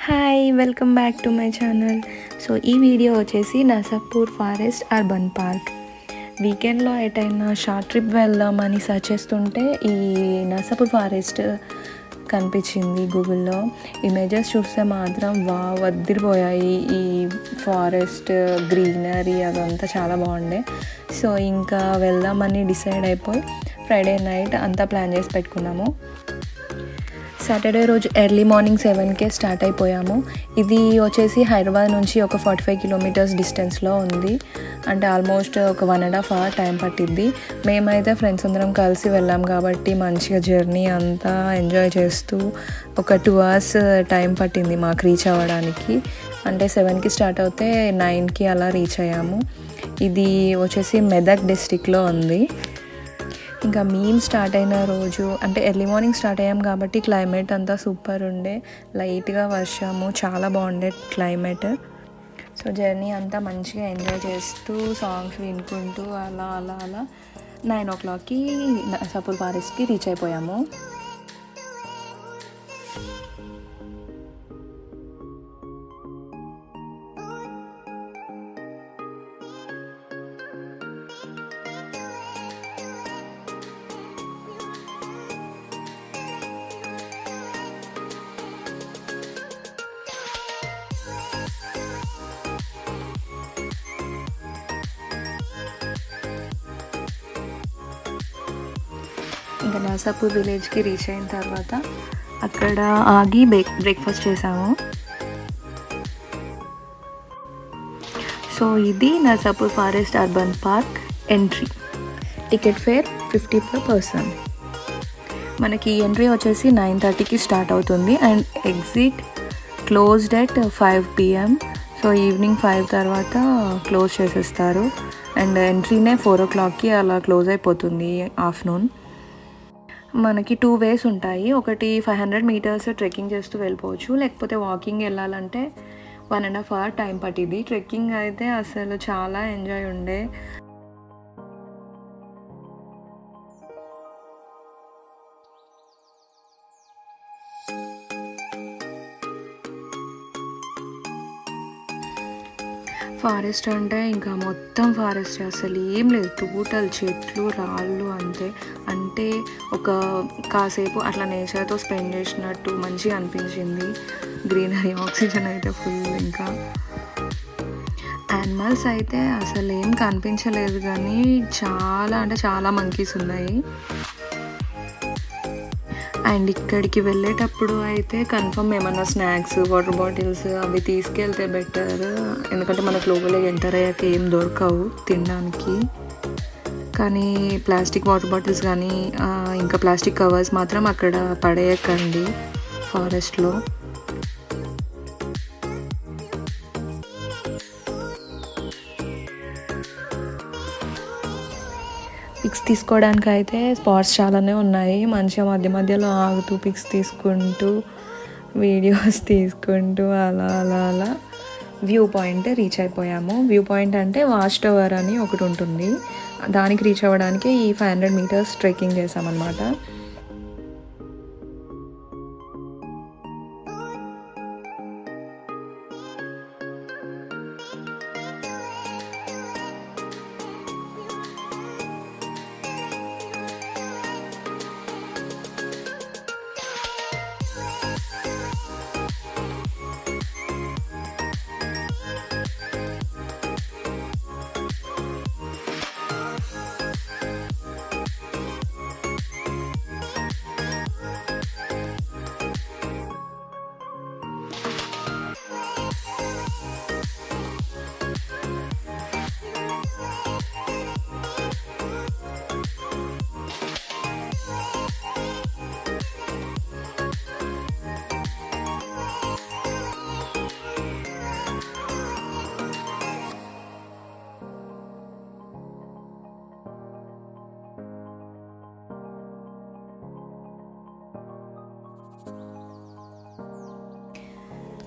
Hi welcome back to my channel. So ఈ video వచ్చేసి Narsapur forest urban park. వీకెండ్లో ఎటైనా షార్ట్ ట్రిప్ వెళ్దామని సర్చ్ చేస్తుంటే ఈ నర్సాపూర్ ఫారెస్ట్ కనిపించింది గూగుల్లో. ఇమేజెస్ చూస్తే మాత్రం వదిలిపోయాయి. ఈ ఫారెస్ట్ గ్రీనరీ అదంతా చాలా బాగుండే. సో ఇంకా వెళ్దామని డిసైడ్ అయిపోయి ఫ్రైడే నైట్ అంతా ప్లాన్ చేసి పెట్టుకున్నాము. సాటర్డే రోజు ఎర్లీ మార్నింగ్ 7కే స్టార్ట్ అయిపోయాము. ఇది వచ్చేసి హైదరాబాద్ నుంచి ఒక 45 కిలోమీటర్స్ డిస్టెన్స్లో ఉంది. అంటే ఆల్మోస్ట్ ఒక 1.5 hours టైం పట్టిద్ది. మేమైతే ఫ్రెండ్స్ అందరం కలిసి వెళ్ళాం కాబట్టి మంచిగా జర్నీ అంతా ఎంజాయ్ చేస్తూ ఒక 2 hours టైం పట్టింది మాకు రీచ్ అవ్వడానికి. అంటే 7కి స్టార్ట్ అవుతే 9కి అలా రీచ్ అయ్యాము. ఇది వచ్చేసి మెదక్ డిస్ట్రిక్ట్లో ఉంది. ఇంకా మేము స్టార్ట్ అయిన రోజు అంటే ఎర్లీ మార్నింగ్ స్టార్ట్ అయ్యాం కాబట్టి క్లైమేట్ అంతా సూపర్ ఉండే. లైట్గా వర్షము, చాలా బాగుండే క్లైమేట్. సో జర్నీ అంతా మంచిగా ఎంజాయ్ చేస్తూ సాంగ్స్ వినుకుంటూ అలా 9 o'clockకి నర్సాపూర్ ఫారెస్ట్కి రీచ్ అయిపోయాము. ఇంకా నర్సాపూర్ విలేజ్కి రీచ్ అయిన తర్వాత అక్కడ ఆగి బ్రేక్ఫాస్ట్ చేసాము. సో ఇది Narsapur forest urban park entry. Ticket fair 50 per person. మనకి ఎంట్రీ వచ్చేసి 9:30కి స్టార్ట్ అవుతుంది and exit closed at 5 PM. So evening 5 తర్వాత క్లోజ్ చేసేస్తారు అండ్ ఎంట్రీనే 4 o'clockకి అలా క్లోజ్ అయిపోతుంది ఆఫ్టర్నూన్. మనకి 2 ways ఉంటాయి. ఒకటి 500 meters ట్రెక్కింగ్ చేస్తూ వెళ్ళిపోవచ్చు, లేకపోతే వాకింగ్ వెళ్ళాలంటే 1.5 hours టైం పట్టింది. ట్రెక్కింగ్ అయితే అసలు చాలా ఎంజాయ్ ఉండే. ఫారెస్ట్ అంటే ఇంకా మొత్తం ఫారెస్ట్, అసలు ఏం లేదు, టోటల్ చెట్లు రాళ్ళు అంతే. అంటే ఒక కాసేపు అట్లా నేచర్తో స్పెండ్ చేసినట్టు మంచిగా అనిపించింది. గ్రీనరీ, ఆక్సిజన్ అయితే ఫుల్. ఇంకా యానిమల్స్ అయితే అసలు ఏం కనిపించలేదు కానీ చాలా అంటే చాలా మంకీస్ ఉన్నాయి. అండ్ ఇక్కడికి వెళ్ళేటప్పుడు అయితే కన్ఫర్మ్ ఏమన్నా స్నాక్స్, వాటర్ బాటిల్స్ అవి తీసుకెళ్తే బెటర్. ఎందుకంటే మనకు లోపలికి ఎంటర్ అయ్యాక ఏం దొరకవు తినడానికి. కానీ ప్లాస్టిక్ వాటర్ బాటిల్స్ కానీ ఇంకా ప్లాస్టిక్ కవర్స్ మాత్రం అక్కడ పడేయకండి ఫారెస్ట్లో. పిక్స్ తీసుకోవడానికి అయితే స్పాట్స్ చాలానే ఉన్నాయి. మంచిగా మధ్య మధ్యలో ఆగుతూ పిక్స్ తీసుకుంటూ వీడియోస్ తీసుకుంటూ అలా వ్యూ పాయింట్ రీచ్ అయిపోయాము. వ్యూ పాయింట్ అంటే వాచ్ టవర్ అని ఒకటి ఉంటుంది. దానికి రీచ్ అవ్వడానికి ఈ 500 meters ట్రెక్కింగ్ చేసామన్నమాట.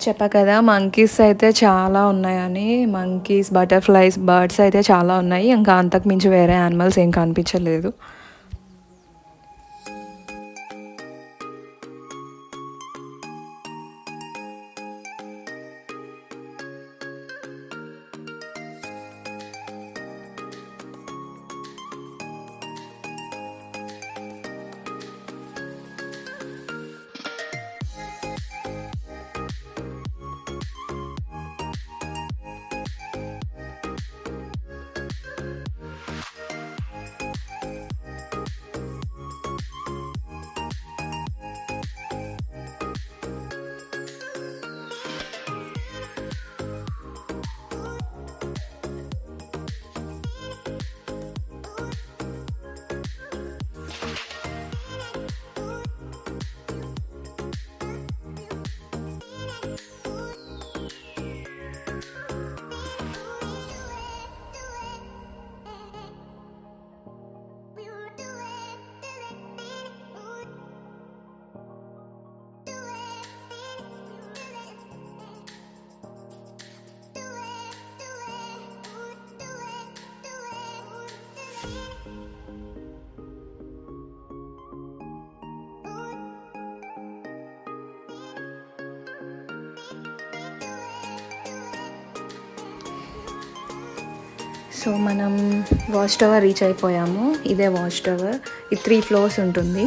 చెప్పా కదా మంకీస్ అయితే చాలా ఉన్నాయని. మంకీస్, బటర్ఫ్లైస్, బర్డ్స్ అయితే చాలా ఉన్నాయి. ఇంకా అంతకు మించి వేరే యానిమల్స్ ఏం కనిపించలేదు. సో మనం వాచ్ టవర్ రీచ్ అయిపోయాము. ఇదే వాచ్ టవర్. ఇది 3 ఫ్లోర్స్ ఉంటుంది.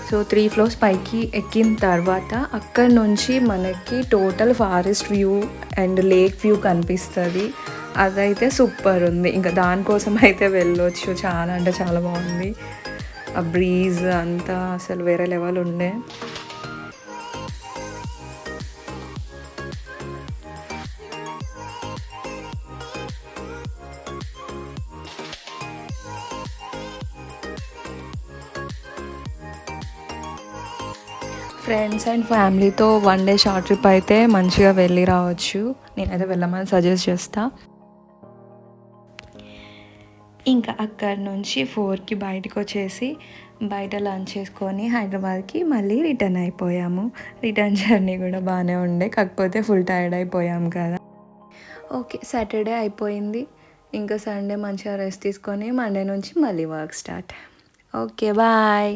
సో 3 ఫ్లోర్స్ పైకి ఎక్కిన తర్వాత అక్కడ నుంచి మనకి total forest view and lake view కనిపిస్తుంది. అదైతే సూపర్ ఉంది. ఇంకా దానికోసం అయితే వెళ్ళొచ్చు. చాలా అంటే చాలా బాగుంది. ఆ బ్రీజ్ అంతా అసలు వేరే లెవెల్ ఉండే. ఫ్రెండ్స్ అండ్ ఫ్యామిలీతో 1 డే షార్ట్ ట్రిప్ అయితే మంచిగా వెళ్ళి రావచ్చు. నేనైతే వెళ్ళమని సజెస్ట్ చేస్తా. ఇంకా అక్కడ నుంచి 4కి బయటకు వచ్చేసి బయట లంచ్ చేసుకొని హైదరాబాద్కి మళ్ళీ రిటర్న్ అయిపోయాము. రిటర్న్ జర్నీ కూడా బాగానే ఉండే, కాకపోతే ఫుల్ టైర్డ్ అయిపోయాం కదా. ఓకే, సాటర్డే అయిపోయింది. ఇంకా సండే మంచిగా రెస్ట్ తీసుకొని మండే నుంచి మళ్ళీ వర్క్ స్టార్ట్. Okay, bye.